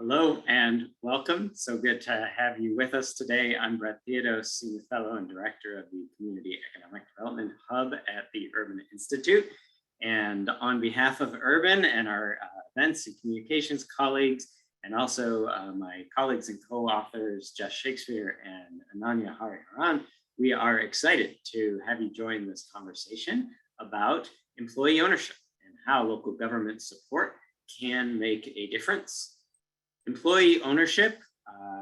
Hello and welcome. So good to have you with us today. I'm Brett Theodos, Senior Fellow and Director of the Community Economic Development Hub at the Urban Institute. And on behalf of Urban and our events and communications colleagues, and also my colleagues and co-authors, Jess Shakespeare and Ananya Hariharan, we are excited to have you join this conversation about employee ownership and how local government support can make a difference. Employee ownership,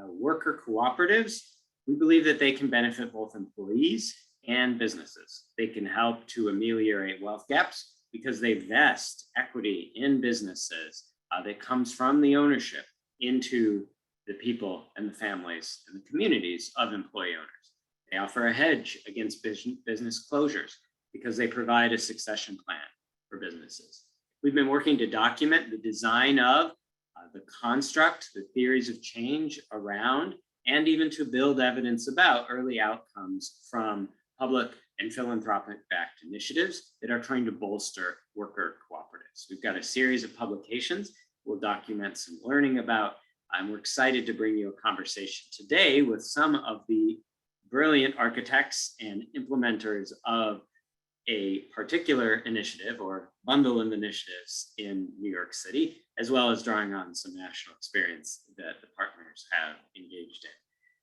worker cooperatives, we believe that they can benefit both employees and businesses. They can help to ameliorate wealth gaps because they vest equity in businesses that comes from the ownership into the people and the families and the communities of employee owners. They offer a hedge against business closures because they provide a succession plan for businesses. We've been working to document the design of the construct, the theories of change around, and even to build evidence about early outcomes from public and philanthropic-backed initiatives that are trying to bolster worker cooperatives. We've got a series of publications we'll document some learning about, and we're excited to bring you a conversation today with some of the brilliant architects and implementers of a particular initiative or bundle of initiatives in New York City, as well as drawing on some national experience that the partners have engaged in.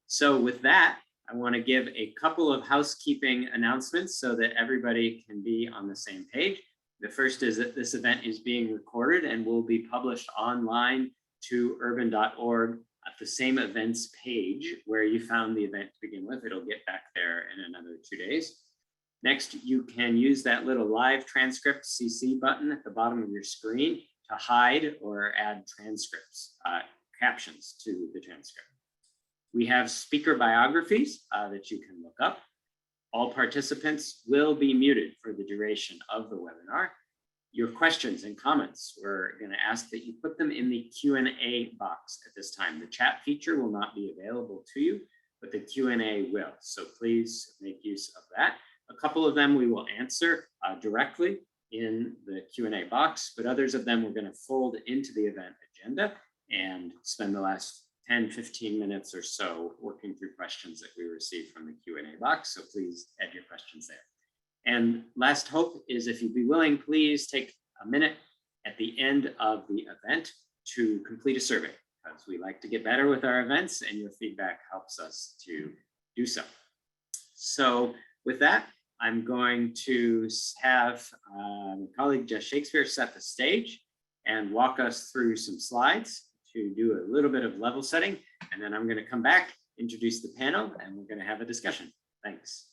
So with that, I want to give a couple of housekeeping announcements so that everybody can be on the same page. The first is that this event is being recorded and will be published online to urban.org at the same events page where you found the event to begin with. It'll get back there in another 2 days. Next, you can use that little live transcript CC button at the bottom of your screen to hide or add transcripts, captions to the transcript. We have speaker biographies that you can look up. All participants will be muted for the duration of the webinar. Your questions and comments, we're going to ask that you put them in the Q&A box at this time. The chat feature will not be available to you, but the Q&A will. So please make use of that. A couple of them we will answer directly in the Q&A box, but others of them we're going to fold into the event agenda and spend the last 10, 15 minutes or so working through questions that we receive from the Q&A box. So please add your questions there. And last hope is if you'd be willing, please take a minute at the end of the event to complete a survey, because we like to get better with our events and your feedback helps us to do so. So with that, I'm going to have my colleague Jess Shakespeare set the stage and walk us through some slides to do a little bit of level setting. And then I'm going to come back, introduce the panel, and we're going to have a discussion. Thanks.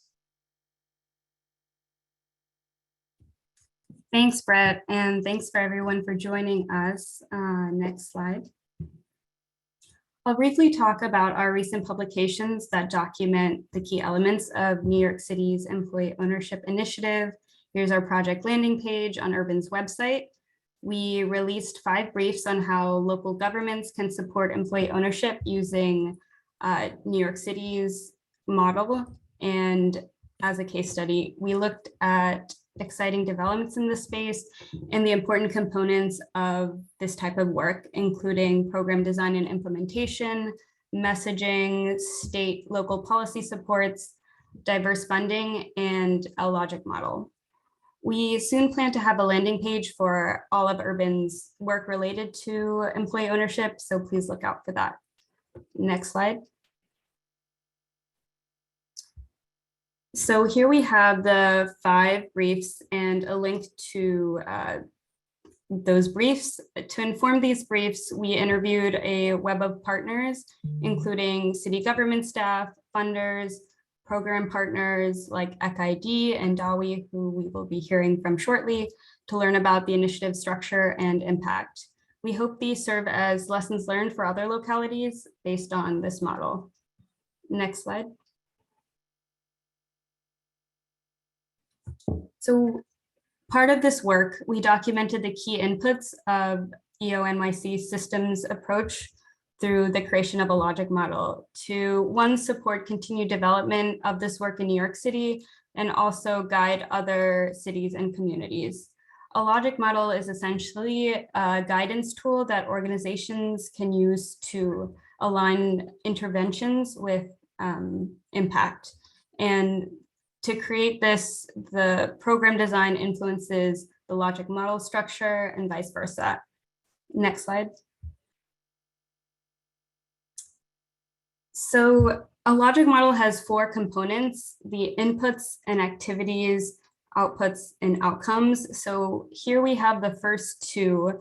Thanks, Brett, and thanks for everyone for joining us. Next slide. I'll briefly talk about our recent publications that document the key elements of New York City's Employee Ownership Initiative. Here's our project landing page on Urban's website. We released 5 briefs on how local governments can support employee ownership using New York City's model. And as a case study, we looked at exciting developments in this space and the important components of this type of work, including program design and implementation, messaging, state local policy supports, diverse funding, and a logic model. We soon plan to have a landing page for all of Urban's work related to employee ownership, so please look out for that. Next slide. So here we have the 5 briefs and a link to those briefs. To inform these briefs, we interviewed a web of partners, including city government staff, funders, program partners like ECID and DAWI, who we will be hearing from shortly, to learn about the initiative structure and impact. We hope these serve as lessons learned for other localities based on this model. Next slide. So part of this work, we documented the key inputs of EO NYC's systems approach through the creation of a logic model to, 1, support continued development of this work in New York City, and also guide other cities and communities. a logic model is essentially a guidance tool that organizations can use to align interventions with impact. And to create this, the program design influences the logic model structure and vice versa. Next slide. So a logic model has 4 components: the inputs and activities, outputs and outcomes. So here we have the first 2.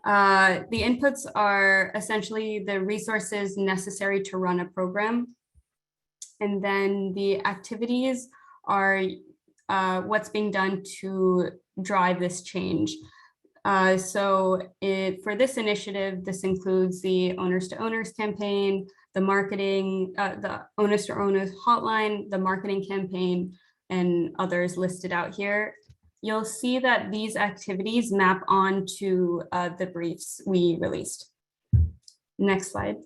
The inputs are essentially the resources necessary to run a program. And then the activities are what's being done to drive this change. For this initiative, this includes the Owners to Owners campaign, the marketing, the Owners to Owners hotline, the marketing campaign, and others listed out here. You'll see that these activities map onto the briefs we released. Next slide.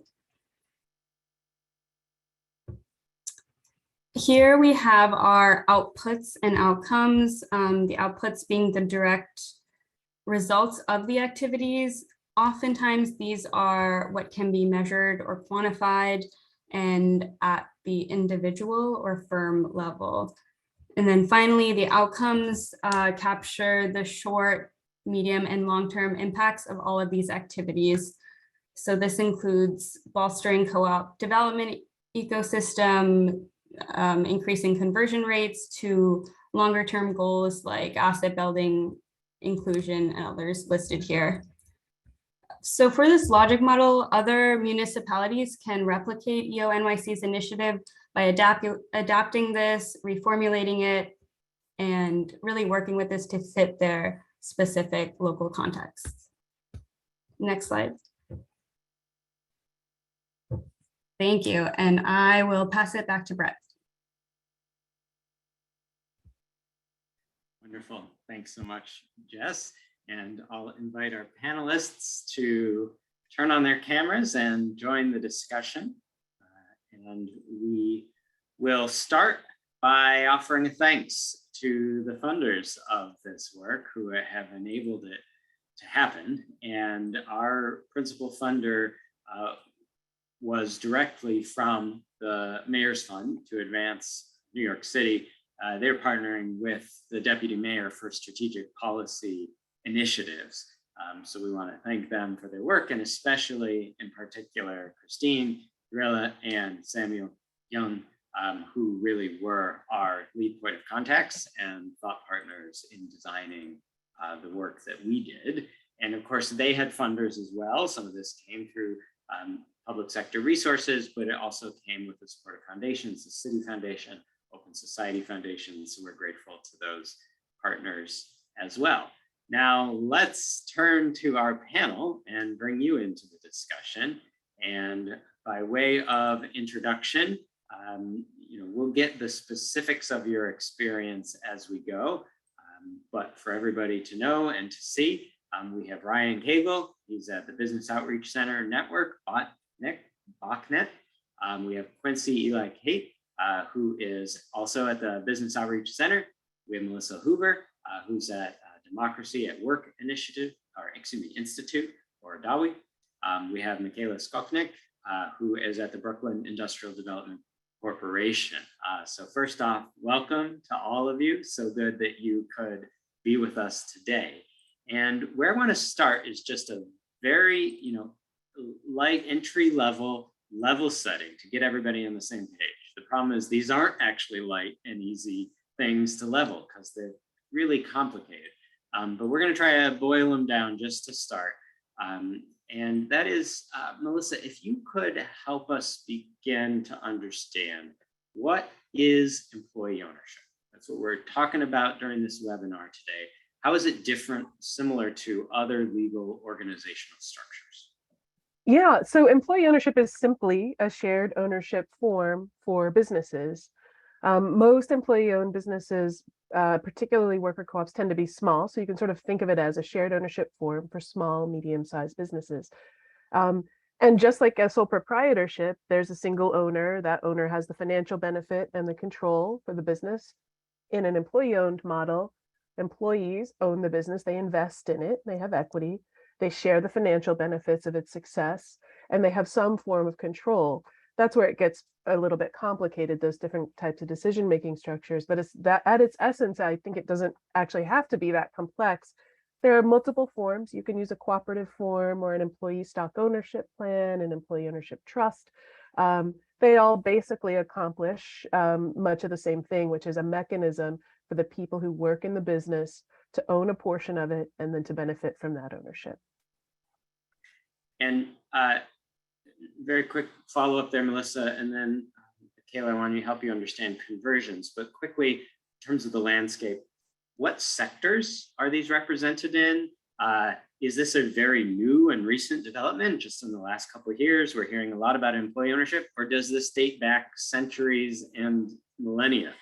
Here we have our outputs and outcomes, the outputs being the direct results of the activities. Oftentimes these are what can be measured or quantified and at the individual or firm level. And then finally, the outcomes capture the short, medium, and long-term impacts of all of these activities. So this includes bolstering co-op development ecosystem, increasing conversion rates, to longer-term goals like asset building, inclusion, and others listed here. So for this logic model, other municipalities can replicate EO NYC's initiative by adapting this, reformulating it, and really working with this to fit their specific local contexts. Next slide. Thank you, and I will pass it back to Brett. Wonderful. Thanks so much, Jess. And I'll invite our panelists to turn on their cameras and join the discussion. And we will start by offering thanks to the funders of this work who have enabled it to happen. And our principal funder was directly from the Mayor's Fund to Advance New York City. They're partnering with the Deputy Mayor for strategic policy initiatives. So we want to thank them for their work, and especially in particular, Christine, Rilla, and Samuel Young, who really were our lead point of contacts and thought partners in designing the work that we did. And of course, they had funders as well. Some of this came through public sector resources, but it also came with the support of foundations, the City Foundation, Open Society Foundation. So we're grateful to those partners as well. Now let's turn to our panel and bring you into the discussion. And by way of introduction, we'll get the specifics of your experience as we go. But for everybody to know and to see, we have Ryan Cagle. He's at the Business Outreach Center Network, BOCNet. We have Quincy Eli Kate, who is also at the Business Outreach Center. We have Melissa Hoover, who's at Democracy at Work Institute, or DAWI. We have Michaela Skoknik, who is at the Brooklyn Industrial Development Corporation. So first off, welcome to all of you. So good that you could be with us today. And where I want to start is just a very, light entry level setting to get everybody on the same page. The problem is these aren't actually light and easy things to level because they're really complicated. But we're going to try to boil them down just to start. And that is, Melissa, if you could help us begin to understand, what is employee ownership? That's what we're talking about during this webinar today. How is it different, similar to other legal organizational structures? Yeah, so employee ownership is simply a shared ownership form for businesses. Most employee-owned businesses, particularly worker co-ops, tend to be small. So you can sort of think of it as a shared ownership form for small, medium-sized businesses. And just like a sole proprietorship, there's a single owner. That owner has the financial benefit and the control for the business. In an employee-owned model, employees own the business, they invest in it, they have equity, they share the financial benefits of its success, and they have some form of control. That's where it gets a little bit complicated, those different types of decision-making structures. But it's that at its essence, I think it doesn't actually have to be that complex. There are multiple forms. You can use a cooperative form or an employee stock ownership plan, an employee ownership trust. They all basically accomplish much of the same thing, which is a mechanism for the people who work in the business to own a portion of it and then to benefit from that ownership. And very quick follow-up there, Melissa, and then Kayla, I want to help you understand conversions, but quickly, in terms of the landscape, what sectors are these represented in? Is this a very new and recent development? Just in the last couple of years, we're hearing a lot about employee ownership, or does this date back centuries and millennia?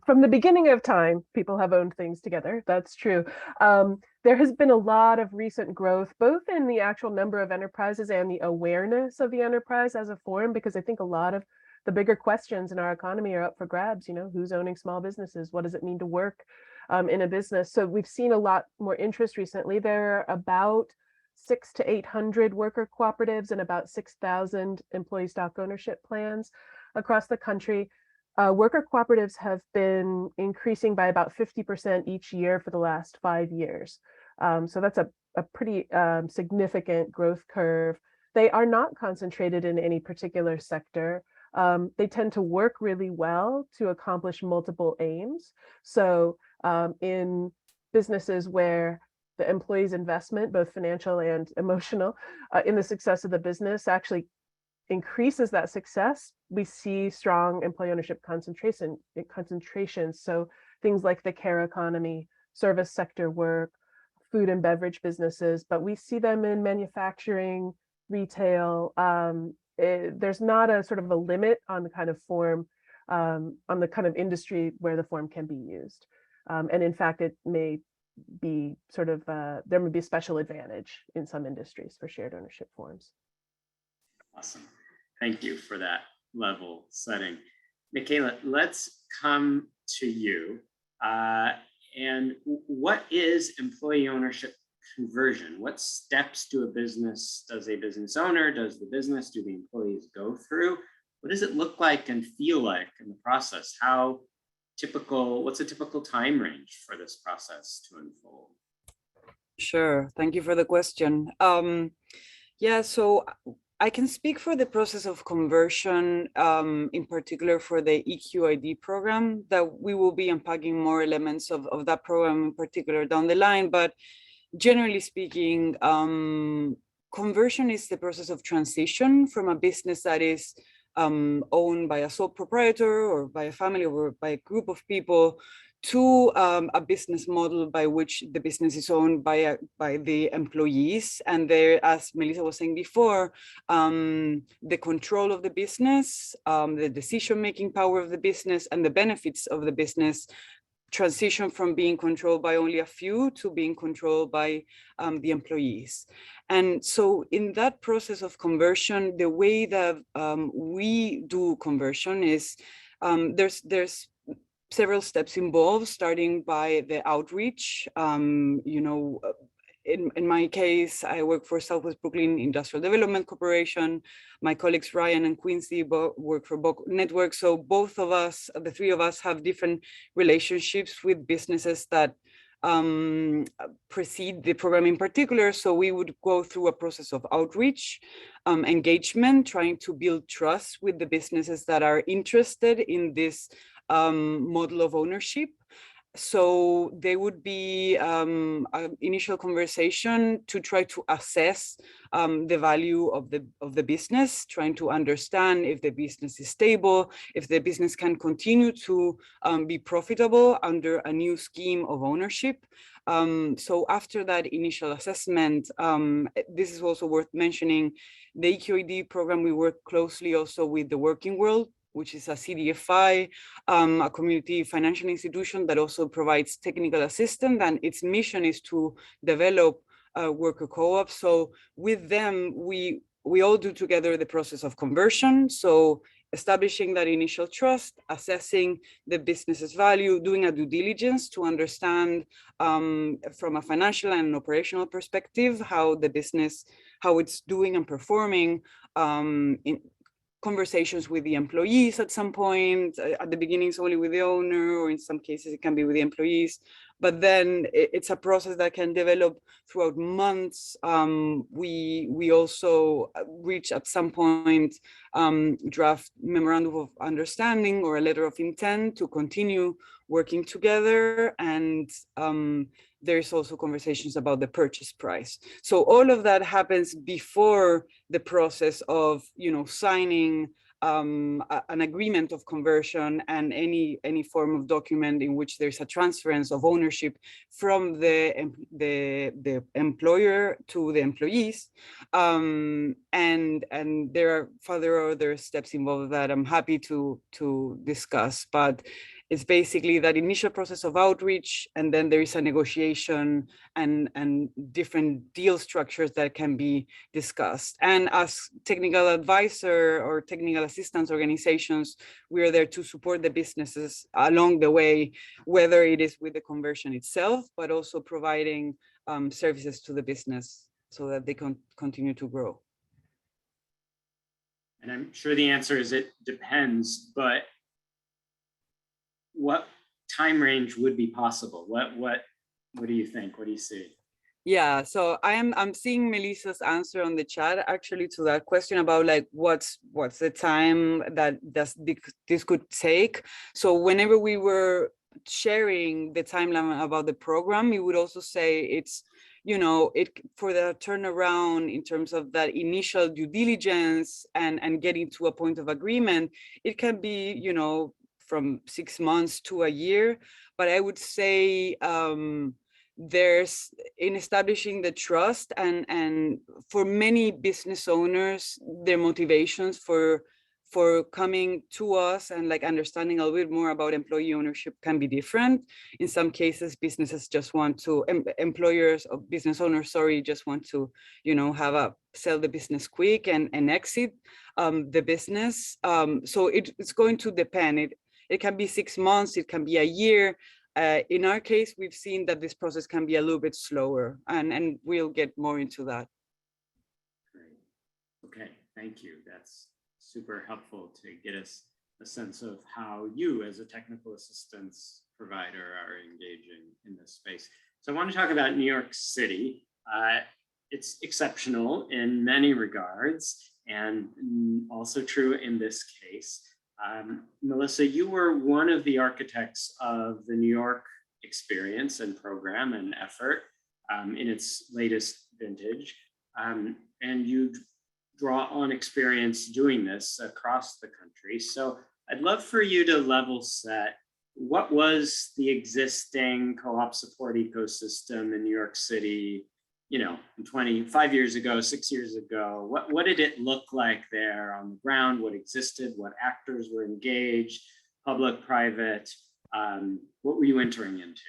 From the beginning of time, people have owned things together. That's true. There has been a lot of recent growth, both in the actual number of enterprises and the awareness of the enterprise as a form, because I think a lot of the bigger questions in our economy are up for grabs. You know, who's owning small businesses? What does it mean to work in a business? So we've seen a lot more interest recently. There are about 600 to 800 worker cooperatives and about 6,000 employee stock ownership plans across the country. Worker cooperatives have been increasing by about 50% each year for the last 5 years. So that's a pretty significant growth curve. They are not concentrated in any particular sector. They tend to work really well to accomplish multiple aims. So in businesses where the employee's investment, both financial and emotional, in the success of the business actually increases that success, we see strong employee ownership concentration. So things like the care economy, service sector work, food and beverage businesses, but we see them in manufacturing, retail. There's not a sort of a limit on the kind of form, on the kind of industry where the form can be used. And in fact, it may be sort of, there may be a special advantage in some industries for shared ownership forms. Awesome. Thank you for that level setting. Michaela, let's come to you. And what is employee ownership conversion? What steps does a business owner, does the business, do the employees go through? What does it look like and feel like in the process? What's a typical time range for this process to unfold? Sure. Thank you for the question. Yeah, so I can speak for the process of conversion, in particular for the EQID program, that we will be unpacking more elements of that program in particular down the line. But generally speaking, conversion is the process of transition from a business that is owned by a sole proprietor or by a family or by a group of people to a business model by which the business is owned by the employees. And there, as Melissa was saying before, the control of the business, the decision-making power of the business, and the benefits of the business transition from being controlled by only a few to being controlled by the employees. And so in that process of conversion, the way that we do conversion is there's several steps involved, starting by the outreach. In my case, I work for Southwest Brooklyn Industrial Development Corporation. My colleagues Ryan and Quincy work for Boc Network. So both of us, the three of us, have different relationships with businesses that precede the program in particular. So we would go through a process of outreach, engagement, trying to build trust with the businesses that are interested in this model of ownership. So there would be an initial conversation to try to assess the value of the business, trying to understand if the business is stable, if the business can continue to be profitable under a new scheme of ownership. So after that initial assessment, this is also worth mentioning, the EQID program, we work closely also with the Working World, which is a CDFI, a community financial institution that also provides technical assistance, and its mission is to develop worker co-ops. So with them, we all do together the process of conversion. So establishing that initial trust, assessing the business's value, doing a due diligence to understand from a financial and operational perspective how the business, how it's doing and performing, in conversations with the employees at some point. At the beginning, it's only with the owner, or in some cases it can be with the employees. But then it's a process that can develop throughout months. We also reach at some point draft memorandum of understanding or a letter of intent to continue working together. And there's also conversations about the purchase price. So all of that happens before the process of, signing an agreement of conversion and any form of document in which there's a transference of ownership from the employer to the employees. And there are further other steps involved that I'm happy to discuss, but it's basically that initial process of outreach, and then there is a negotiation and different deal structures that can be discussed. And as technical advisor or technical assistance organizations, we are there to support the businesses along the way, whether it is with the conversion itself, but also providing services to the business so that they can continue to grow. And I'm sure the answer is it depends, but what time range would be possible? What do you think? What do you see? Yeah, so I'm seeing Melissa's answer on the chat actually to that question about like what's the time that this could take. So whenever we were sharing the timeline about the program, we would also say it's, for the turnaround in terms of that initial due diligence and getting to a point of agreement, it can be, from 6 months to a year. But I would say there's in establishing the trust and for many business owners, their motivations for coming to us and like understanding a little bit more about employee ownership can be different. In some cases, businesses just want to, employers or business owners, just want to, sell the business quick and exit the business. So it's going to depend. It can be 6 months, it can be a year. In our case, we've seen that this process can be a little bit slower, and we'll get more into that. Great. Okay, thank you. That's super helpful to get us a sense of how you as a technical assistance provider are engaging in this space. So I want to talk about New York City. It's exceptional in many regards, and also true in this case. Melissa, you were one of the architects of the New York experience and program and effort in its latest vintage. And you draw on experience doing this across the country. So I'd love for you to level set. What was the existing co-op support ecosystem in New York City, 25 years ago, 6 years ago? What did it look like there on the ground? What existed? What actors were engaged? Public, private? What were you entering into?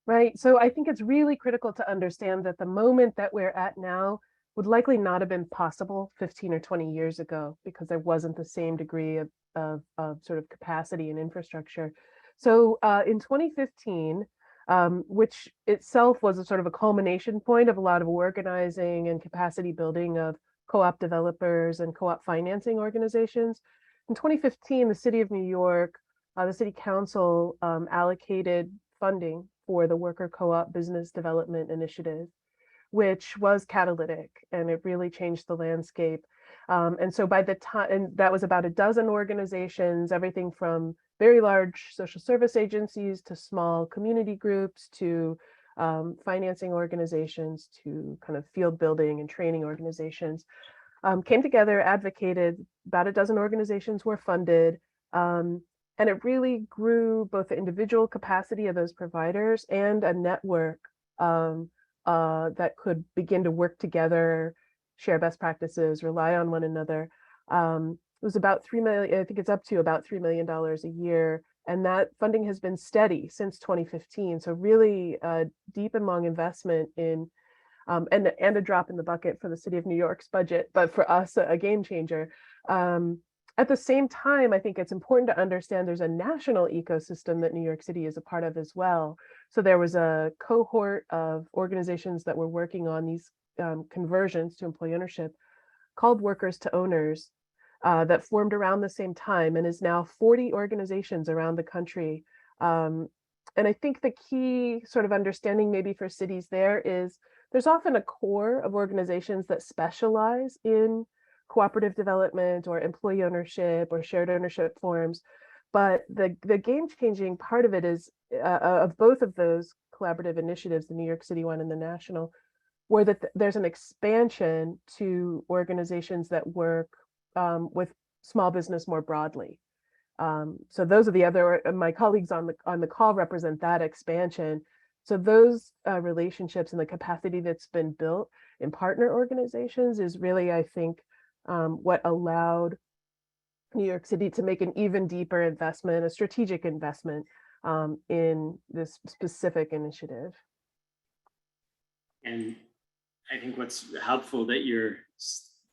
Right. So I think it's really critical to understand that the moment that we're at now would likely not have been possible 15 or 20 years ago, because there wasn't the same degree of sort of capacity and infrastructure. So in 2015, which itself was a sort of a culmination point of a lot of organizing and capacity building of co-op developers and co-op financing organizations. In 2015, the City of New York, the City Council allocated funding for the Worker Co-op Business Development Initiative, which was catalytic, and it really changed the landscape. And so by the time, and that was about a dozen organizations, everything from very large social service agencies to small community groups to financing organizations to kind of field building and training organizations, came together, advocated. About a dozen organizations were funded. And it really grew both the individual capacity of those providers and a network that could begin to work together, share best practices, rely on one another. It was about $3 million, I think it's up to about $3 million a year. And that funding has been steady since 2015. So really deep and long investment in, and a drop in the bucket for the City of New York's budget, but for us, a game changer. At the same time, I think it's important to understand there's a national ecosystem that New York City is a part of as well. So there was a cohort of organizations that were working on these conversions to employee ownership called Workers to Owners that formed around the same time and is now 40 organizations around the country. And I think the key sort of understanding maybe for cities there is there's often a core of organizations that specialize in cooperative development or employee ownership or shared ownership forms. But the game-changing part of it is of both of those collaborative initiatives, the New York City one and the national, where there's an expansion to organizations that work with small business more broadly. So those are the other, my colleagues on the call represent that expansion. So those relationships and the capacity that's been built in partner organizations is really, I think, what allowed New York City to make an even deeper investment, a strategic investment in this specific initiative. And I think what's helpful that you're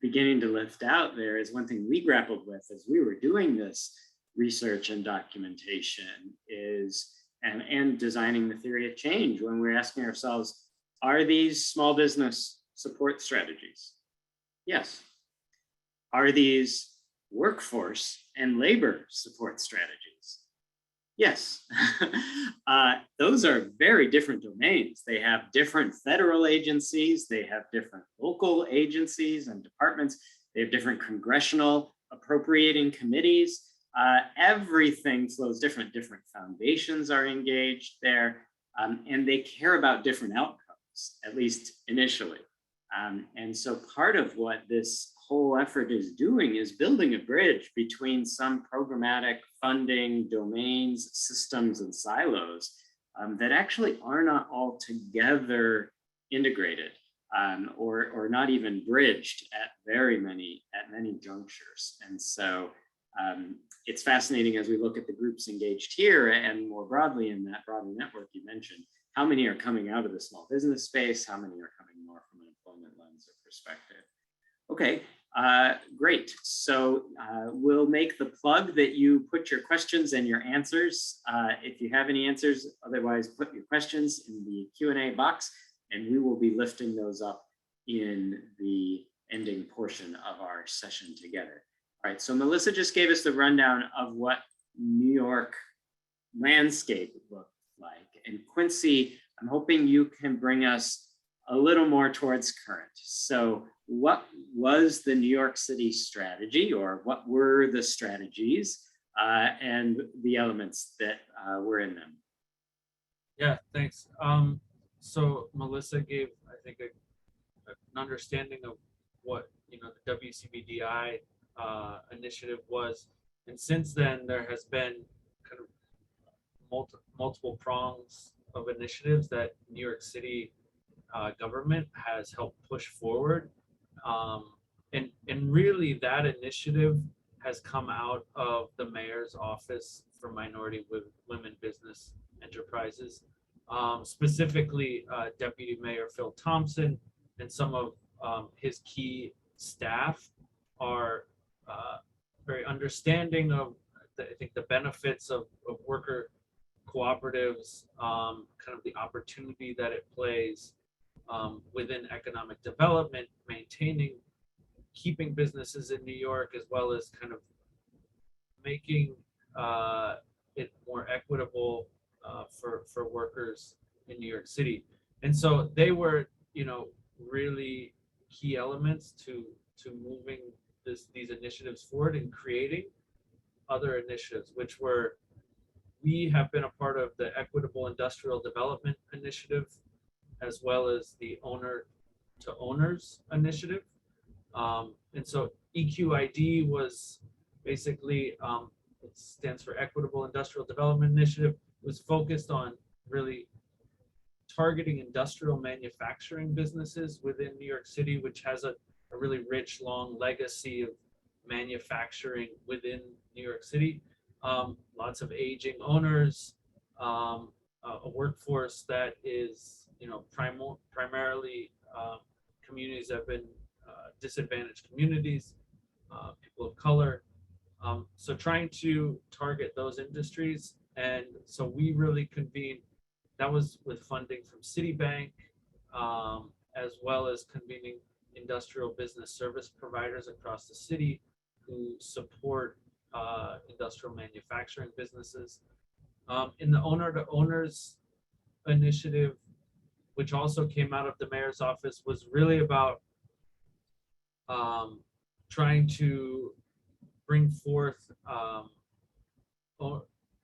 beginning to lift out there is one thing we grappled with as we were doing this research and documentation is, and designing the theory of change, when we're asking ourselves, are these small business support strategies? Yes. Are these workforce and labor support strategies? Yes. Those are very different domains. They have different federal agencies. They have different local agencies and departments. They have different congressional appropriating committees. Everything flows different. Different foundations are engaged there, and they care about different outcomes, at least initially. And so part of what this whole effort is doing is building a bridge between some programmatic funding domains, systems, and silos that actually are not all together integrated or not even bridged at many junctures. And so it's fascinating as we look at the groups engaged here and more broadly in that broader network you mentioned, how many are coming out of the small business space, how many are coming more from an employment lens or perspective. Okay, great. So we'll make the plug that you put your questions and your answers. If you have any answers, otherwise put your questions in the Q&A box and we will be lifting those up in the ending portion of our session together. All right, so Melissa just gave us the rundown of what New York landscape looked like. And Quincy, I'm hoping you can bring us a little more towards current. So what was the New York City strategy, or what were the strategies and the elements that were in them? Yeah, thanks. So Melissa gave, I think, an understanding of what the WCBDI initiative was, and since then there has been kind of multiple prongs of initiatives that New York City government has helped push forward, and really that initiative has come out of the mayor's office for minority women business enterprises, specifically Deputy Mayor Phil Thompson and some of his key staff are very understanding of I think the benefits of worker cooperatives, kind of the opportunity that it plays within economic development, keeping businesses in New York, as well as kind of making it more equitable for workers in New York City. And so they were, really key elements to moving these initiatives forward and creating other initiatives, which were, we have been a part of the Equitable Industrial Development Initiative, as well as the Owner to Owners Initiative. And so EQID was basically, it stands for Equitable Industrial Development Initiative, was focused on really targeting industrial manufacturing businesses within New York City, which has a really rich, long legacy of manufacturing within New York City. Lots of aging owners, a workforce that is, primarily communities that have been disadvantaged communities, people of color, So trying to target those industries. And so we really convened, that was with funding from Citibank, as well as convening industrial business service providers across the city who support industrial manufacturing businesses. In the owner to owners initiative, which also came out of the mayor's office, was really about trying to bring forth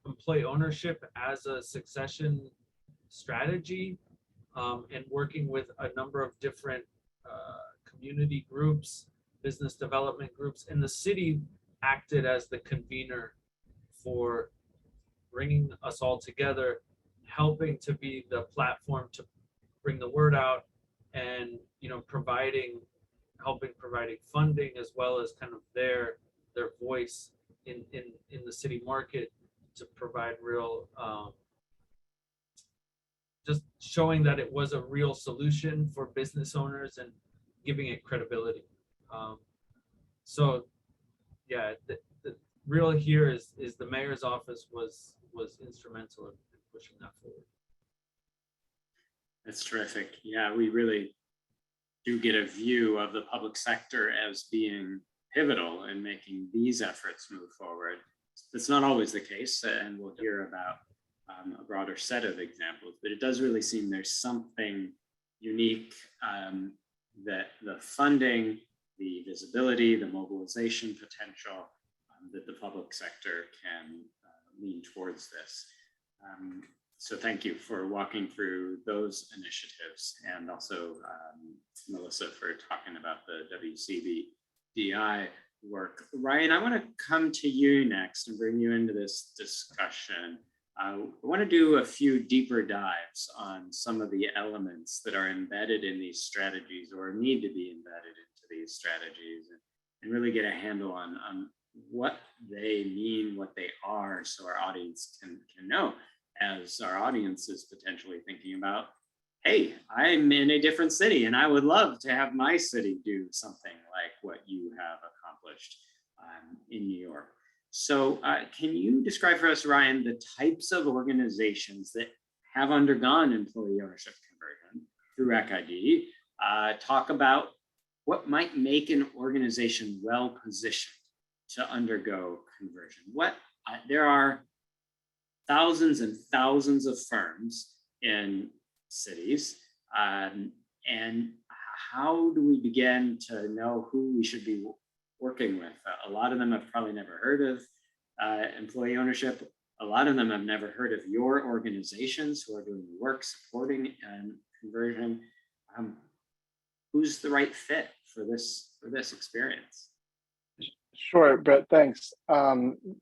employee ownership as a succession strategy, and working with a number of different community groups, business development groups, and the city acted as the convener for bringing us all together, helping to be the platform to bring the word out, and helping providing funding, as well as kind of their voice in the city market to provide real just showing that it was a real solution for business owners and giving it credibility. So yeah, the real here is the mayor's office was instrumental in pushing that forward. That's terrific. Yeah, we really do get a view of the public sector as being pivotal in making these efforts move forward. That's not always the case, and we'll hear about a broader set of examples, but it does really seem there's something unique that the funding, the visibility, the mobilization potential that the public sector can lean towards this. So thank you for walking through those initiatives, and also Melissa for talking about the WCBDI work. Ryan, I want to come to you next and bring you into this discussion. I want to do a few deeper dives on some of the elements that are embedded in these strategies or need to be embedded into these strategies, and really get a handle on what they mean, what they are, so our audience can know, as our audience is potentially thinking about, hey, I'm in a different city and I would love to have my city do something like what you have accomplished in New York. So can you describe for us, Ryan, the types of organizations that have undergone employee ownership conversion through ECID? Talk about what might make an organization well positioned to undergo conversion. There are thousands and thousands of firms in cities, and how do we begin to know who we should be working with? A lot of them have probably never heard of employee ownership. A lot of them have never heard of your organizations who are doing the work supporting conversion. Who's the right fit for this experience? Sure, Brett, thanks.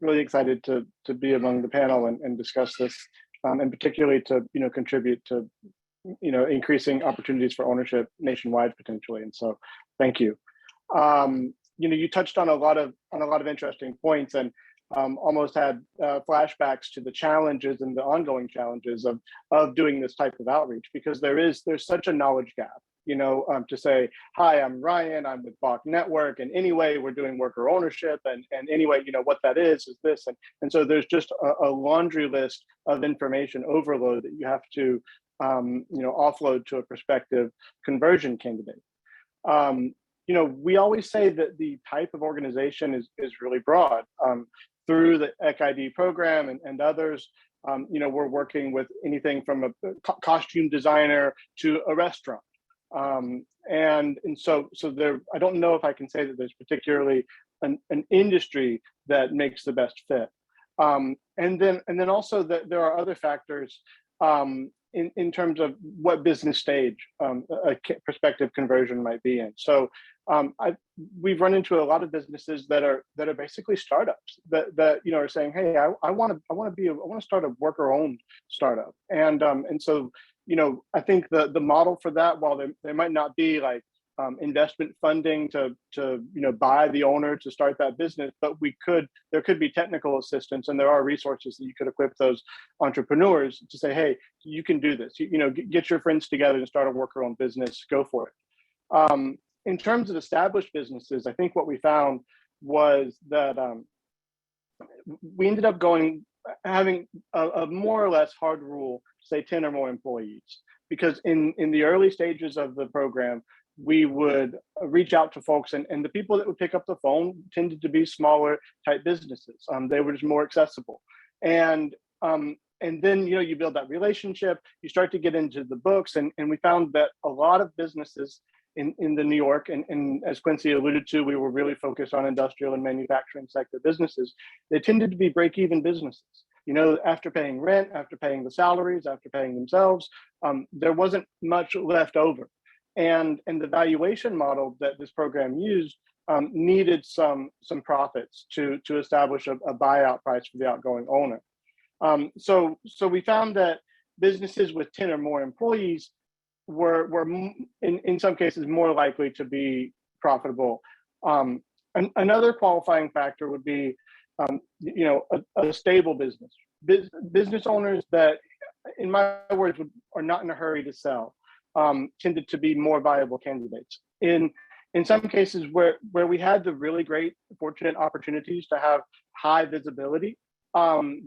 Really excited to be among the panel and discuss this, and particularly to contribute to increasing opportunities for ownership nationwide potentially. And so, thank you. You touched on a lot of interesting points, and almost had flashbacks to the challenges and the ongoing challenges of doing this type of outreach, because there's such a knowledge gap. To say, hi, I'm Ryan, I'm with Bach Network, and anyway, we're doing worker ownership, and anyway, what that is this. And so there's just a laundry list of information overload that you have to, offload to a prospective conversion candidate. We always say that the type of organization is really broad. Through the ECID program and others, we're working with anything from a costume designer to a restaurant. And so there, I don't know if I can say that there's particularly an industry that makes the best fit. And then also that there are other factors in terms of what business stage a prospective conversion might be in. So we've run into a lot of businesses that are basically startups that are saying, hey, I want to start a worker-owned startup, and so I think the model for that, while there might not be like investment funding to buy the owner to start that business, but there could be technical assistance, and there are resources that you could equip those entrepreneurs to say, hey, you can do this. Get your friends together and start a worker-owned business. Go for it. In terms of established businesses, I think what we found was that we ended up having a more or less hard rule, say 10 or more employees, because in the early stages of the program, we would reach out to folks, and the people that would pick up the phone tended to be smaller type businesses. They were just more accessible. And then, you build that relationship, you start to get into the books, and we found that a lot of businesses in the New York, and as Quincy alluded to, we were really focused on industrial and manufacturing sector businesses. They tended to be break-even businesses. After paying rent, after paying the salaries, after paying themselves, there wasn't much left over. And the valuation model that this program used needed some profits to establish a buyout price for the outgoing owner. So we found that businesses with 10 or more employees were in some cases more likely to be profitable. Another qualifying factor would be a stable business. Business owners that, in my words, are not in a hurry to sell tended to be more viable candidates. In some cases where we had the really great, fortunate opportunities to have high visibility,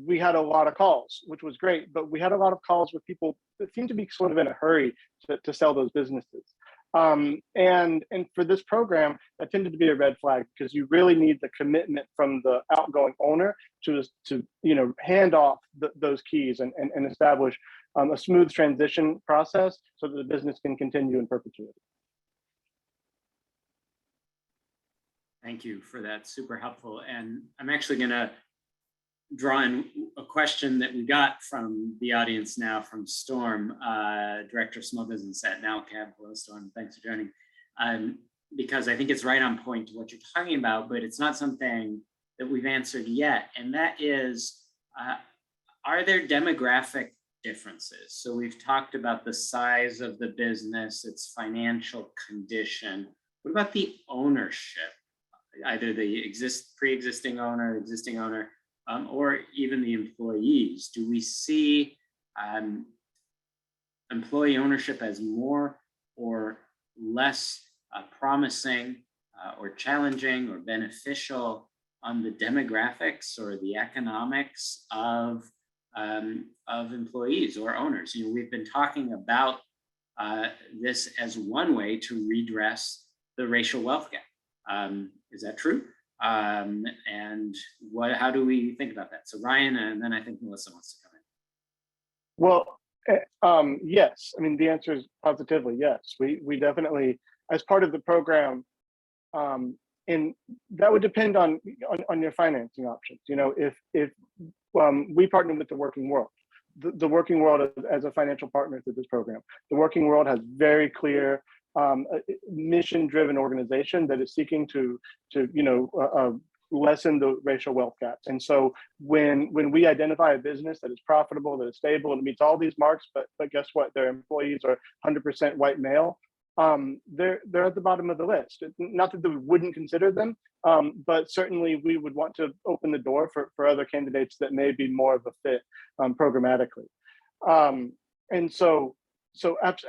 we had a lot of calls, which was great, but we had a lot of calls with people that seemed to be sort of in a hurry to sell those businesses. And for this program, that tended to be a red flag, because you really need the commitment from the outgoing owner to hand off those keys and establish a smooth transition process so that the business can continue in perpetuity. Thank you for that, super helpful. And I'm actually going to draw in a question that we got from the audience now from Storm, Director of Small Business at NowCab. Hello, Storm, thanks for joining. Because I think it's right on point to what you're talking about, but it's not something that we've answered yet. And that is, are there demographic differences? So we've talked about the size of the business, its financial condition. What about the ownership? Either the pre-existing owner, existing owner, or even the employees. Do we see employee ownership as more or less promising or challenging or beneficial on the demographics or the economics of employees or owners? We've been talking about this as one way to redress the racial wealth gap. Is that true? And how do we think about that? So Ryan, and then I think Melissa wants to come in. Well, yes. I mean, the answer is positively yes. We definitely, as part of the program, and that would depend on your financing options. If we partner with the Working World, the Working World as a financial partner to this program, the Working World has very clear mission-driven organization that is seeking to lessen the racial wealth gaps. And so when we identify a business that is profitable, that is stable, and meets all these marks, but guess what? Their employees are 100% white male. They're at the bottom of the list. Not that we wouldn't consider them, but certainly we would want to open the door for other candidates that may be more of a fit programmatically. And so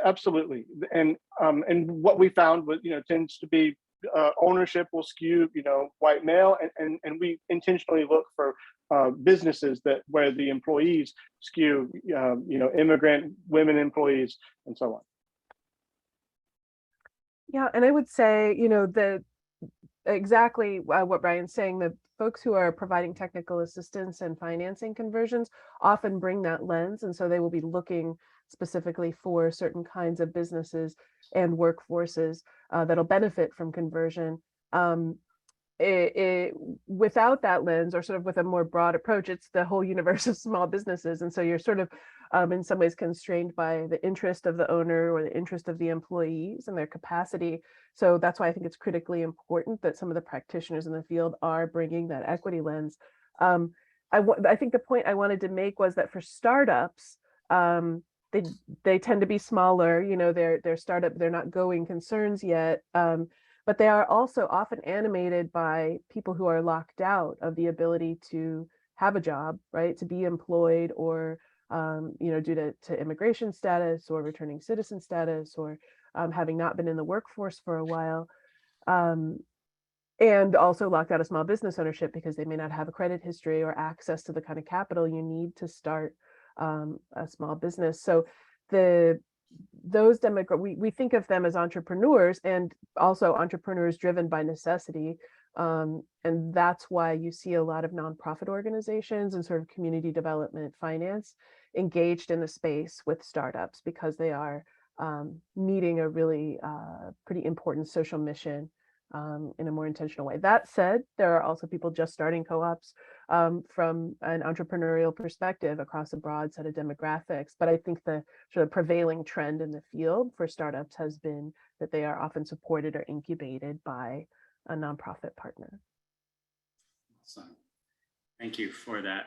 absolutely. And what we found was, tends to be ownership will skew, white male, and we intentionally look for businesses where the employees skew, immigrant women employees and so on. Yeah, and I would say, exactly what Brian's saying, the folks who are providing technical assistance and financing conversions often bring that lens. And so they will be looking specifically for certain kinds of businesses and workforces that'll benefit from conversion. Without that lens, or sort of with a more broad approach, it's the whole universe of small businesses. And so you're sort of in some ways constrained by the interest of the owner or the interest of the employees and their capacity. So that's why I think it's critically important that some of the practitioners in the field are bringing that equity lens. I think the point I wanted to make was that for startups, they tend to be smaller, they're startup, they're not going concerns yet, but they are also often animated by people who are locked out of the ability to have a job, right, to be employed, or due to immigration status or returning citizen status, or having not been in the workforce for a while. and also locked out of small business ownership because they may not have a credit history or access to the kind of capital you need to start a small business. So we think of them as entrepreneurs, and also entrepreneurs driven by necessity. And that's why you see a lot of nonprofit organizations and sort of community development finance engaged in the space with startups, because they are meeting a really pretty important social mission in a more intentional way. That said, there are also people just starting co-ops from an entrepreneurial perspective across a broad set of demographics. But I think the sort of prevailing trend in the field for startups has been that they are often supported or incubated by a nonprofit partner. Awesome. Thank you for that.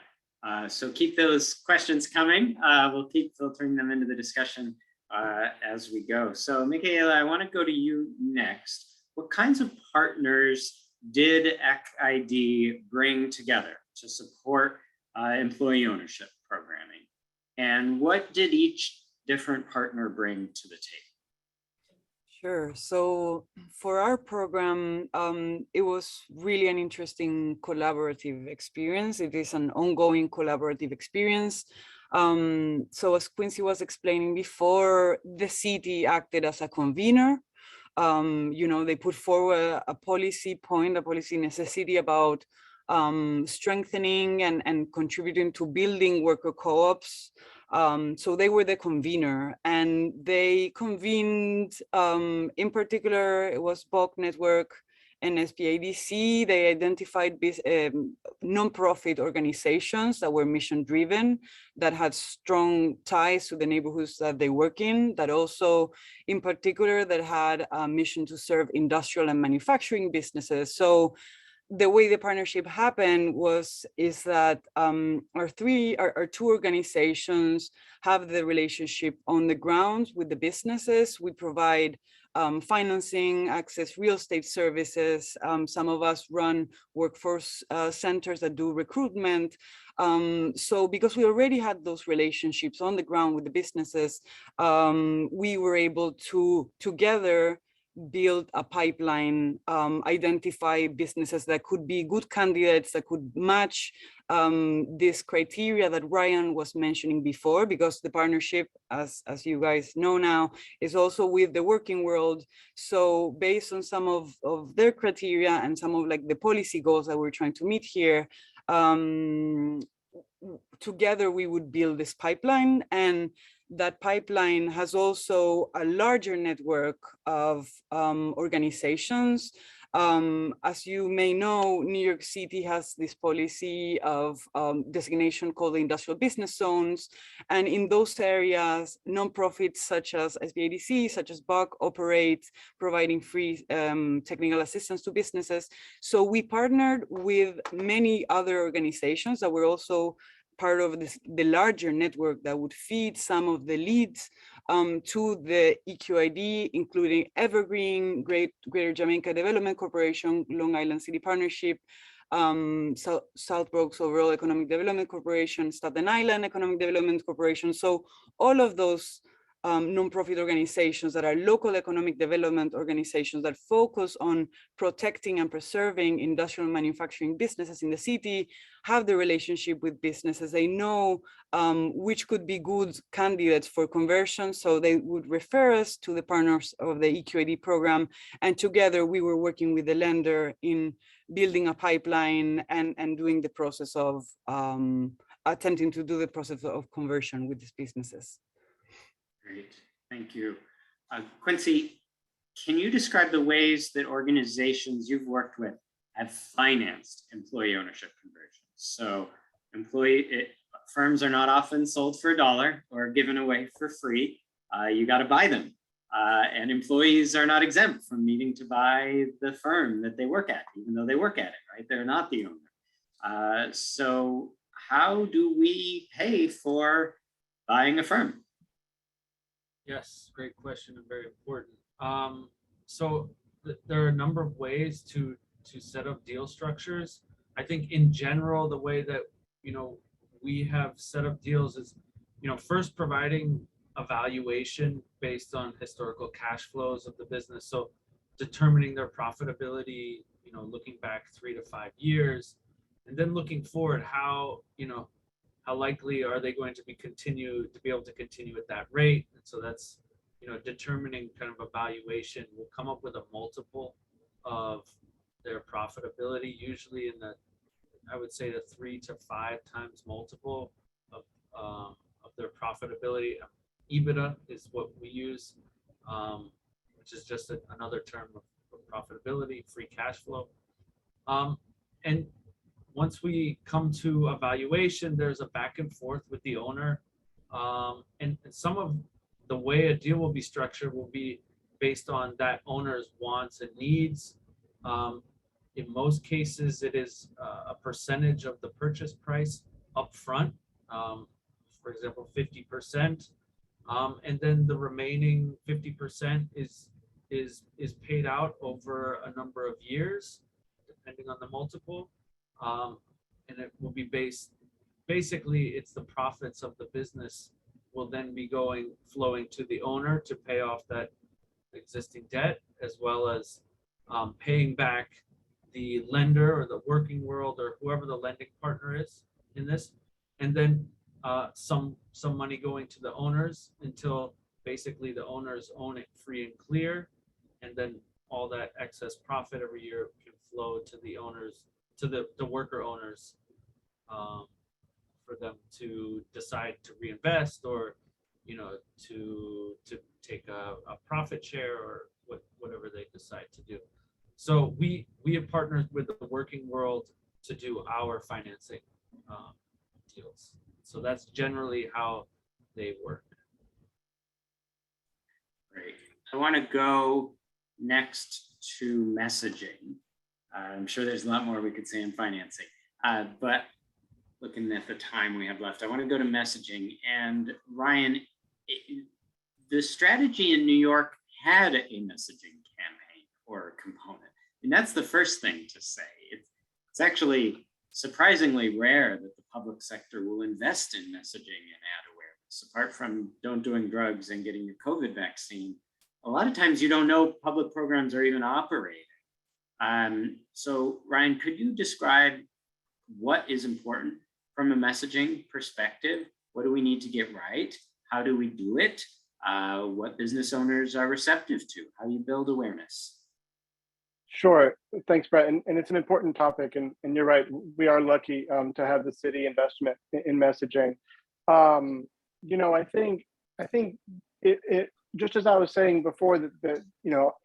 So keep those questions coming. We'll keep filtering them into the discussion as we go. So Michaela, I want to go to you next. What kinds of partners did ECID bring together to support employee ownership programming? And what did each different partner bring to the table? Sure. So for our program, it was really an interesting collaborative experience. It is an ongoing collaborative experience. So as Quincy was explaining before, the city acted as a convener. They put forward a policy point, a policy necessity about strengthening and contributing to building worker co-ops. So they were the convener, and they convened, in particular, it was BOC Network and SPADC. They identified nonprofit organizations that were mission driven, that had strong ties to the neighborhoods that they work in, that also, in particular, that had a mission to serve industrial and manufacturing businesses. So the way the partnership happened is that our two organizations have the relationship on the ground with the businesses. We provide financing, access, real estate services. Some of us run workforce centers that do recruitment. So because we already had those relationships on the ground with the businesses, we were able to together build a pipeline, identify businesses that could be good candidates, that could match this criteria that Ryan was mentioning before, because the partnership, as you guys know now, is also with the working world. So based on some of their criteria and some of like the policy goals that we're trying to meet here, together we would build this pipeline. And that pipeline has also a larger network of organizations. As you may know, New York City has this policy of designation called the industrial business zones. And in those areas, nonprofits such as SPADC, such as BOC, operate, providing free technical assistance to businesses. So we partnered with many other organizations that were also part of the larger network that would feed some of the leads to the EQID, including Evergreen, Greater Jamaica Development Corporation, Long Island City Partnership, South Bronx Overall Economic Development Corporation, Staten Island Economic Development Corporation. So all of those nonprofit organizations that are local economic development organizations that focus on protecting and preserving industrial manufacturing businesses in the city have the relationship with businesses. They know which could be good candidates for conversion. So they would refer us to the partners of the EQID program. And together we were working with the lender in building a pipeline and doing the process of attempting to do the process of conversion with these businesses. Great, thank you. Quincy, can you describe the ways that organizations you've worked with have financed employee ownership conversions? So firms are not often sold for $1 or given away for free. You got to buy them. And employees are not exempt from needing to buy the firm that they work at, even though they work at it, right? They're not the owner. So how do we pay for buying a firm? Yes, great question and very important. So there are a number of ways to set up deal structures. I think in general, the way that we have set up deals is, first providing a valuation based on historical cash flows of the business. So determining their profitability, looking back 3 to 5 years, and then looking forward, how likely are they going to be able to continue at that rate? And so that's, determining kind of a valuation. We'll come up with a multiple of their profitability, usually in I would say the 3 to 5 times multiple of their profitability. EBITDA is what we use, which is just another term of profitability, free cash flow. And once we come to a valuation, there's a back and forth with the owner. And some of the way a deal will be structured will be based on that owner's wants and needs. In most cases, it is a percentage of the purchase price upfront, for example, 50%. And then the remaining 50% is paid out over a number of years, depending on the multiple. And it will be basically it's the profits of the business will then be flowing to the owner to pay off that existing debt, as well as paying back the lender or the working world or whoever the lending partner is in this. And then some money going to the owners until basically the owners own it free and clear. And then all that excess profit every year can flow to the owners, to the worker owners, for them to decide to reinvest or, to take a profit share or whatever they decide to do. So we have partnered with the working world to do our financing deals. So that's generally how they work. Great. I want to go next to messaging. I'm sure there's a lot more we could say in financing, but looking at the time we have left, I want to go to messaging. And Ryan, the strategy in New York had a messaging campaign or component. And that's the first thing to say. It's actually surprisingly rare that the public sector will invest in messaging and ad awareness. Apart from don't doing drugs and getting your COVID vaccine, a lot of times you don't know public programs are even operating. So Ryan, could you describe what is important from a messaging perspective? What do we need to get right? How do we do it? What business owners are receptive to? How do you build awareness? Sure. Thanks, Brett. And it's an important topic. And you're right. We are lucky to have the city investment in messaging. I think it just as I was saying before that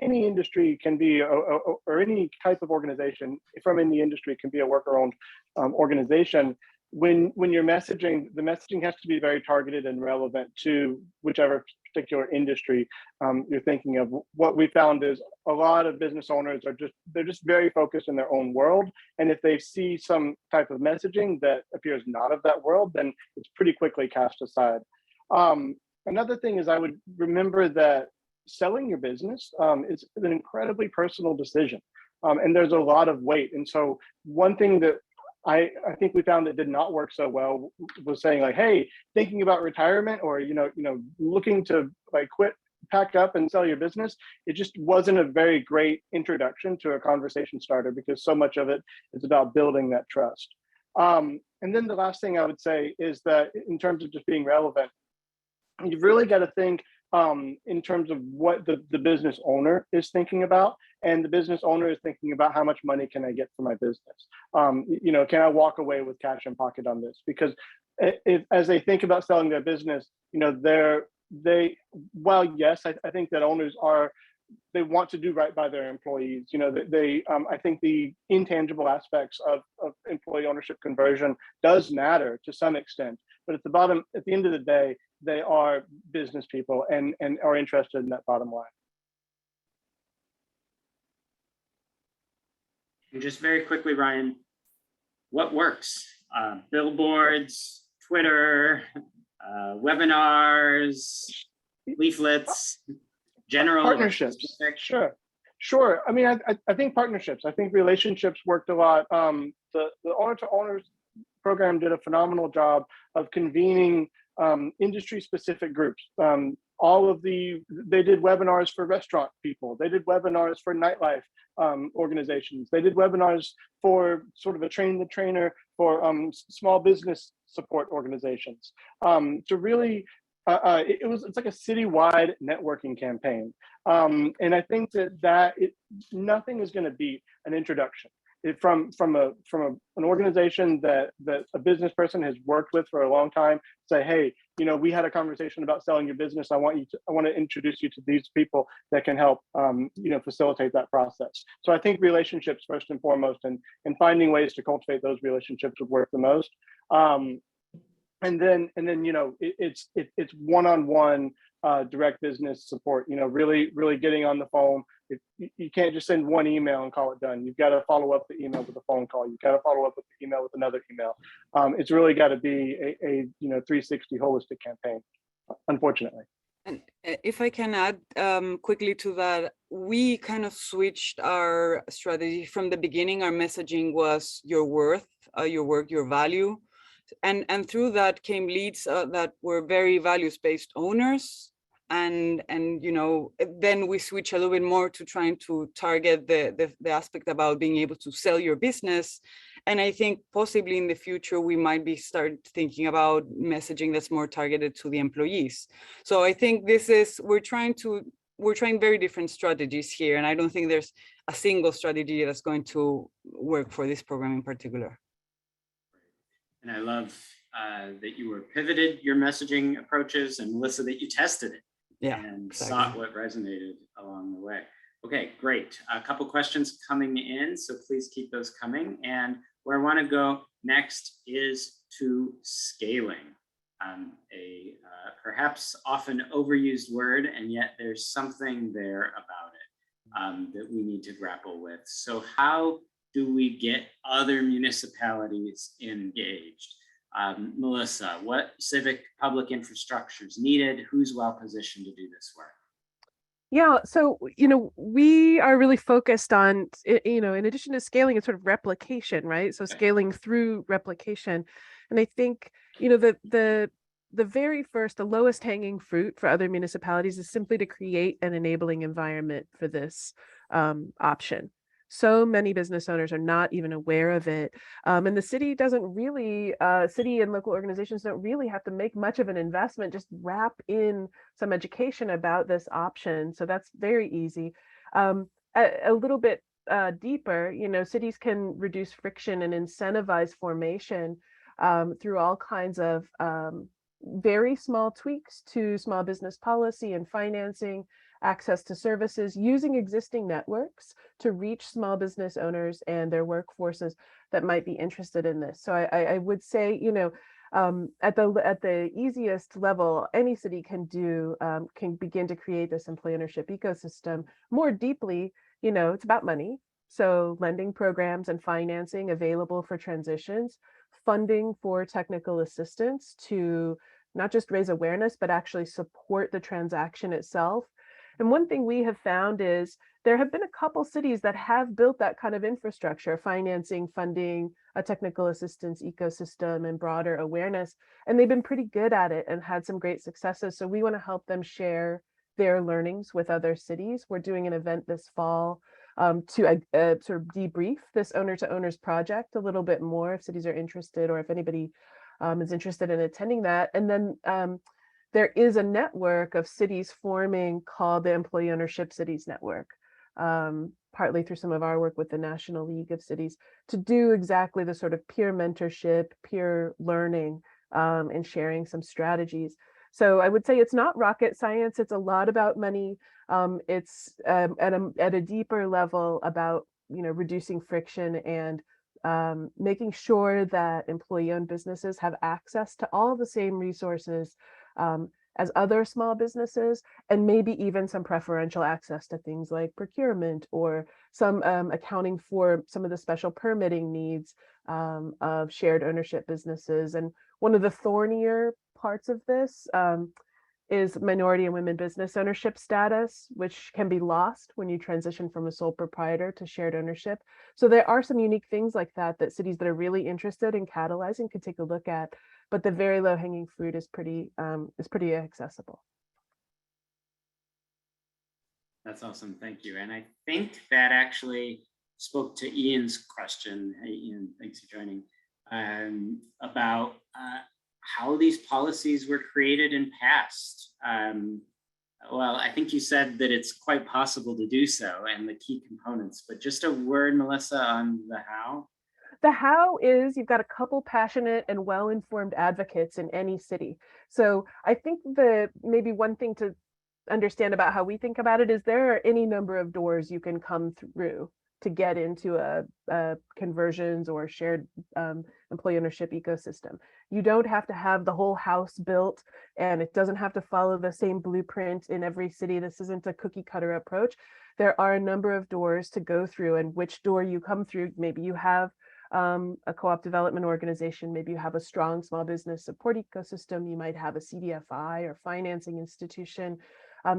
any industry can be or any type of organization from in the industry can be a worker-owned organization. When you're messaging, the messaging has to be very targeted and relevant to whichever particular industry you're thinking of. What we found is a lot of business owners they're just very focused in their own world, and if they see some type of messaging that appears not of that world, then it's pretty quickly cast aside. Another thing is I would remember that selling your business is an incredibly personal decision, and there's a lot of weight. And so one thing that I think we found that did not work so well was saying like, hey, thinking about retirement or looking to like quit, pack up and sell your business. It just wasn't a very great introduction to a conversation starter because so much of it is about building that trust. And then the last thing I would say is that in terms of just being relevant, you've really got to think in terms of what the business owner is thinking about, and the business owner is thinking about how much money can I get for my business? Can I walk away with cash in pocket on this? Because as they think about selling their business, while yes, I think that owners they want to do right by their employees. I think the intangible aspects of employee ownership conversion does matter to some extent, but at the end of the day, they are business people and are interested in that bottom line. And just very quickly, Ryan, what works? Billboards, Twitter, webinars, leaflets, general partnerships. Sure. I mean, I think partnerships. I think relationships worked a lot. The Owner to Owners program did a phenomenal job of convening industry-specific groups. they did webinars for restaurant people. They did webinars for nightlife organizations. They did webinars for sort of a train the trainer for small business support organizations. To really, it's like a citywide networking campaign. And I think that nothing is going to beat an introduction. From an organization that a business person has worked with for a long time, say, hey, we had a conversation about selling your business. I want to introduce you to these people that can help facilitate that process. So I think relationships first and foremost, and finding ways to cultivate those relationships would work the most. And then it's one-on-one direct business support. Really getting on the phone. You can't just send one email and call it done. You've got to follow up the email with a phone call. You've got to follow up with the email with another email. It's really got to be a 360 holistic campaign, unfortunately. And if I can add quickly to that, we kind of switched our strategy from the beginning. Our messaging was your worth, your work, your value. And through that came leads that were very values-based owners. And then we switch a little bit more to trying to target the aspect about being able to sell your business. And I think possibly in the future, we might start thinking about messaging that's more targeted to the employees. So I think we're trying very different strategies here. And I don't think there's a single strategy that's going to work for this program in particular. And I love that you were pivoted your messaging approaches, and Melissa, that you tested it. Yeah, and exactly. Sought what resonated along the way. Okay, great. A couple questions coming in, so please keep those coming. And where I want to go next is to scaling, a perhaps often overused word, and yet there's something there about it that we need to grapple with. So how do we get other municipalities engaged? Melissa, what civic public infrastructure is needed? Who's well positioned to do this work? Yeah, so, we are really focused on, in addition to scaling, it's sort of replication, right? So scaling through replication. And I think, the very first, the lowest hanging fruit for other municipalities is simply to create an enabling environment for this option. So many business owners are not even aware of it. And the city doesn't really, city and local organizations don't really have to make much of an investment, just wrap in some education about this option. So that's very easy. A little bit deeper, cities can reduce friction and incentivize formation through all kinds of very small tweaks to small business policy and financing, access to services, using existing networks to reach small business owners and their workforces that might be interested in this. So I would say, at the easiest level, any city can begin to create this employee ownership ecosystem. More deeply, it's about money. So lending programs and financing available for transitions, funding for technical assistance to not just raise awareness, but actually support the transaction itself. And one thing we have found is there have been a couple cities that have built that kind of infrastructure, financing, funding, a technical assistance ecosystem, and broader awareness. And they've been pretty good at it and had some great successes. So we want to help them share their learnings with other cities. We're doing an event this fall to sort of debrief this owner to owners project a little bit more if cities are interested, or if anybody is interested in attending that. And then there is a network of cities forming called the Employee Ownership Cities Network, partly through some of our work with the National League of Cities, to do exactly the sort of peer mentorship, peer learning, and sharing some strategies. So I would say it's not rocket science. It's a lot about money. It's at a deeper level about reducing friction and making sure that employee-owned businesses have access to all the same resources as other small businesses, and maybe even some preferential access to things like procurement, or some accounting for some of the special permitting needs of shared ownership businesses. And one of the thornier parts of this is minority and women business ownership status, which can be lost when you transition from a sole proprietor to shared ownership. So there are some unique things like that that cities that are really interested in catalyzing could take a look at, but the very low hanging fruit is pretty accessible. That's awesome. Thank you. And I think that actually spoke to Ian's question. Hey, Ian, thanks for joining. About how these policies were created and passed. Well, I think you said that it's quite possible to do so and the key components, but just a word, Melissa, on the how. The how is you've got a couple passionate and well-informed advocates in any city. So I think maybe one thing to understand about how we think about it is there are any number of doors you can come through to get into a conversions or shared employee ownership ecosystem. You don't have to have the whole house built, and it doesn't have to follow the same blueprint in every city. This isn't a cookie cutter approach. There are a number of doors to go through, and which door you come through, maybe you have a co-op development organization, maybe you have a strong small business support ecosystem, you might have a CDFI or financing institution.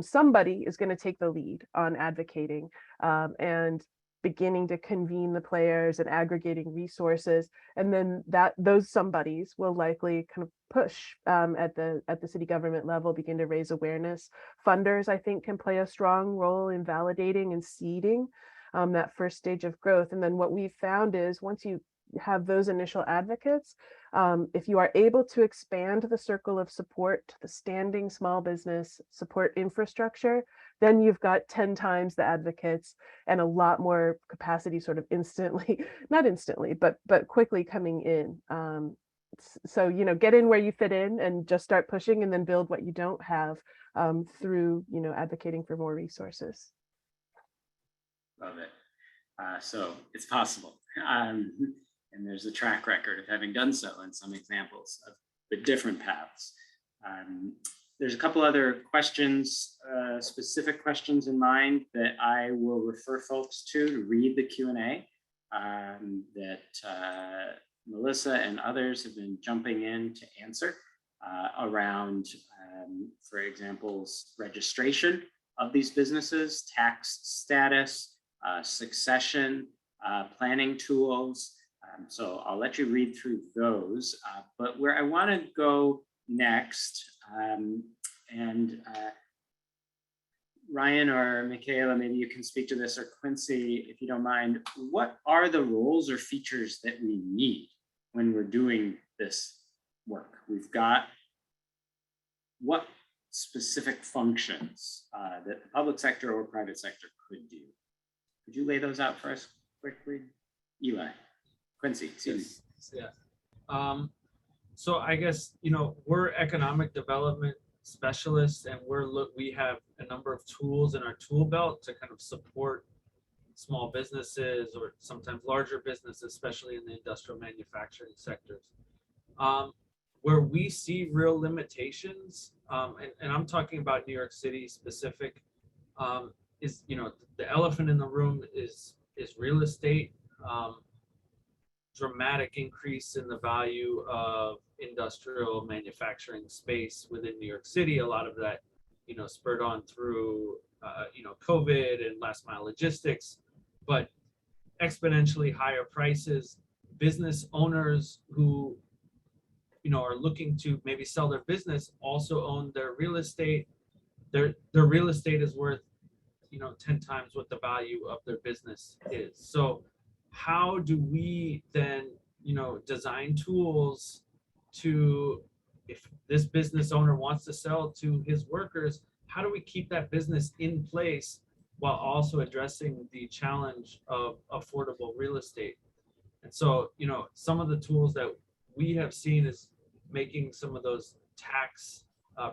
Somebody is going to take the lead on advocating and beginning to convene the players and aggregating resources, and then those somebodies will likely kind of push at the city government level, begin to raise awareness. Funders, I think, can play a strong role in validating and seeding that first stage of growth. And then what we've found is once you have those initial advocates, if you are able to expand the circle of support to the standing small business support infrastructure, then you've got 10 times the advocates and a lot more capacity sort of instantly, not instantly, but quickly coming in. So, you know, get in where you fit in and just start pushing, and then build what you don't have through, you know, advocating for more resources. Love it. So it's possible. And there's a track record of having done so and some examples of the different paths. There's a couple other questions, specific questions in mind that I will refer folks to read the Q&A that Melissa and others have been jumping in to answer around, for examples, registration of these businesses, tax status, succession, planning tools. So I'll let you read through those, but where I want to go next, and Ryan or Michaela, maybe you can speak to this, or Quincy, if you don't mind, what are the roles or features that we need when we're doing this work? We've got what specific functions that the public sector or private sector could do? Could you lay those out for us quickly? Eli, Quincy, excuse me. Yeah. So I guess, you know, we're economic development specialists, and we have a number of tools in our tool belt to kind of support small businesses or sometimes larger businesses, especially in the industrial manufacturing sectors. Where we see real limitations, and I'm talking about New York City specific, is, you know, the elephant in the room is real estate. Dramatic increase in the value of industrial manufacturing space within New York City. A lot of that, you know, spurred on through, you know, COVID and last mile logistics, but exponentially higher prices. Business owners who, you know, are looking to maybe sell their business also own their real estate. Their real estate is worth, you know, 10 times what the value of their business is. So how do we then, you know, design tools to, if this business owner wants to sell to his workers, how do we keep that business in place while also addressing the challenge of affordable real estate? And so, you know, some of the tools that we have seen is making some of those tax,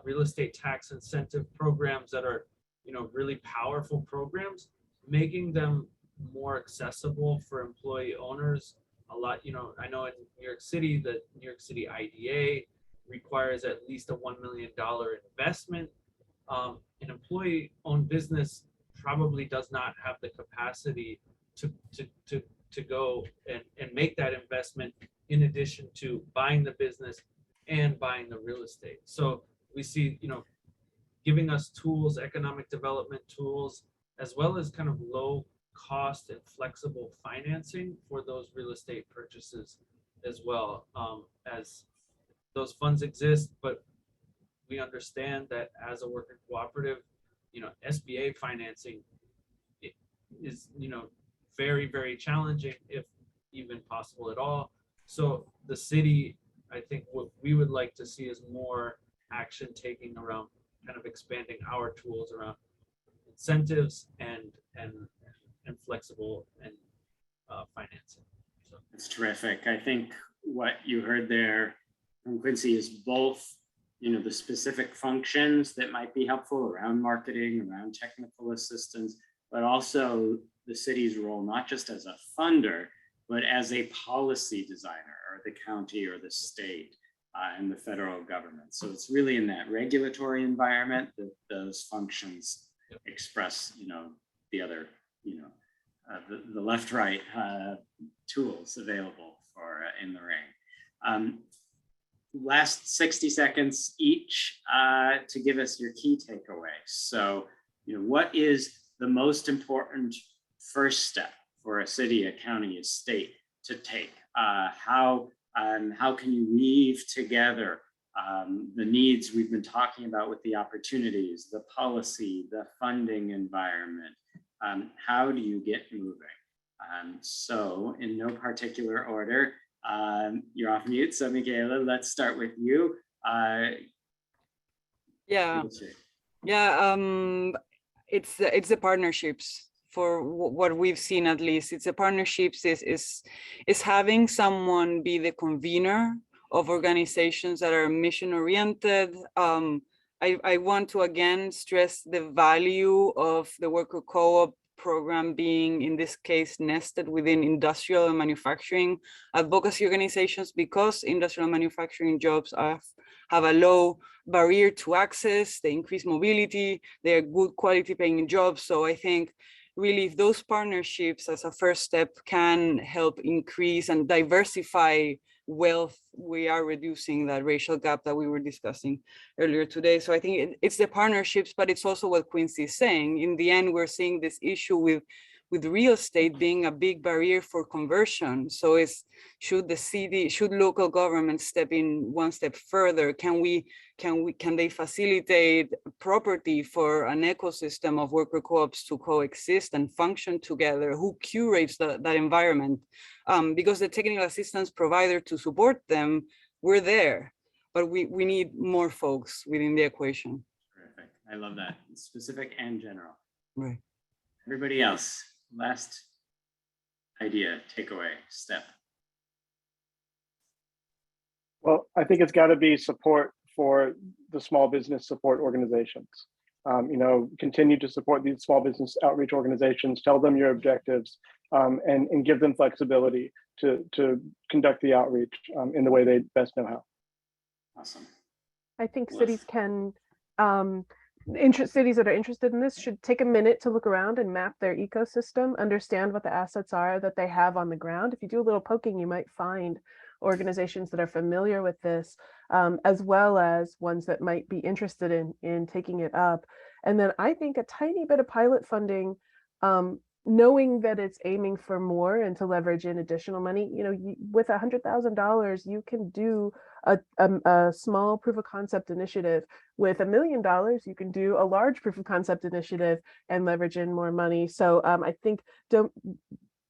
real estate tax incentive programs that are, you know, really powerful programs, making them more accessible for employee owners. A lot, you know, I know in New York City, the New York City IDA requires at least a $1 million investment. An employee-owned business probably does not have the capacity to go and make that investment in addition to buying the business and buying the real estate. So we see, you know, giving us tools, economic development tools, as well as kind of low cost and flexible financing for those real estate purchases as well, as those funds exist. But we understand that as a worker cooperative, SBA financing is, very, very challenging, if even possible at all. So the city, I think what we would like to see is more action taking around kind of expanding our tools around incentives and flexible and financing. So that's terrific. I think what you heard there from Quincy is both, the specific functions that might be helpful around marketing, around technical assistance, but also the city's role, not just as a funder, but as a policy designer, or the county or the state and the federal government. So it's really in that regulatory environment that those functions express, the other, the left-right tools available for in the ring. Last 60 seconds each to give us your key takeaways. So, what is the most important first step for a city, a county, a state to take? How can you weave together the needs we've been talking about with the opportunities, the policy, the funding environment? How do you get moving? So in no particular order, you're off mute. So Michaela, let's start with you. It's the partnerships. For what we've seen, at least, it's the partnerships is having someone be the convener of organizations that are mission oriented. I want to again stress the value of the worker co-op program being, in this case, nested within industrial and manufacturing advocacy organizations, because industrial manufacturing jobs have a low barrier to access, they increase mobility, they're good quality paying jobs. So I think really, if those partnerships as a first step can help increase and diversify wealth, we are reducing that racial gap that we were discussing earlier today. So I think it's the partnerships, but it's also what Quincy is saying. In the end, we're seeing this issue with real estate being a big barrier for conversion. So should local governments step in one step further? Can they facilitate property for an ecosystem of worker co-ops to coexist and function together? Who curates that environment? Because the technical assistance provider to support them, we're there, but we need more folks within the equation. Terrific. I love that. Specific and general. Right. Everybody else, last idea, takeaway, step. Well, I think it's got to be support for the small business support organizations. Continue to support these small business outreach organizations, tell them your objectives, and give them flexibility to conduct the outreach in the way they best know how. Awesome. I think cities can, cities that are interested in this should take a minute to look around and map their ecosystem, understand what the assets are that they have on the ground. If you do a little poking, you might find organizations that are familiar with this, as well as ones that might be interested in taking it up. And then I think a tiny bit of pilot funding, knowing that it's aiming for more and to leverage in additional money, with $100,000, you can do a small proof of concept initiative. With $1 million, you can do a large proof of concept initiative and leverage in more money. So I think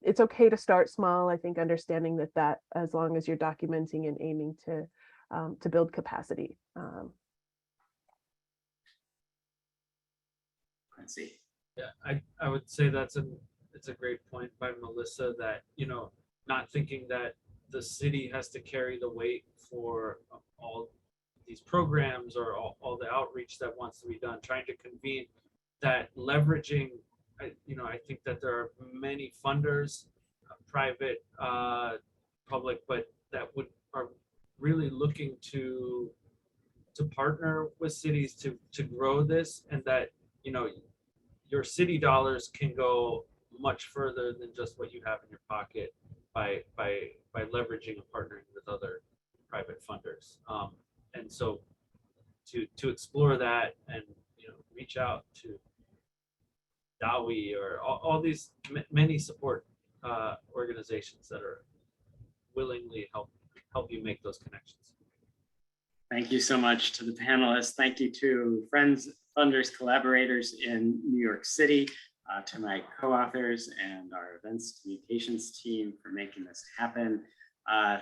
it's okay to start small. I think understanding that as long as you're documenting and aiming to build capacity. Quincy. Yeah, I would say it's a great point by Melissa, that not thinking that the city has to carry the weight for all these programs or all the outreach that wants to be done, trying to convene that, leveraging. I think that there are many funders, private, public, but that are really looking to partner with cities to grow this, and that your city dollars can go much further than just what you have in your pocket by leveraging and partnering with other private funders. And so to explore that and reach out to DAWI or all these many support organizations that are willingly help you make those connections. Thank you so much to the panelists. Thank you to friends funders, collaborators in New York City, to my co-authors and our events communications team for making this happen.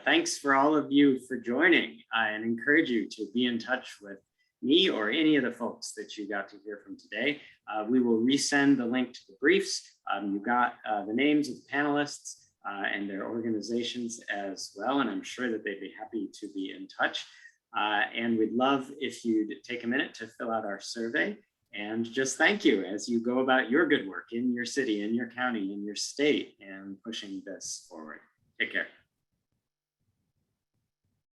Thanks for all of you for joining, and encourage you to be in touch with me or any of the folks that you got to hear from today. We will resend the link to the briefs. You've got the names of the panelists and their organizations as well, and I'm sure that they'd be happy to be in touch. And we'd love if you'd take a minute to fill out our survey, and just thank you as you go about your good work in your city, in your county, in your state, and pushing this forward. Take care.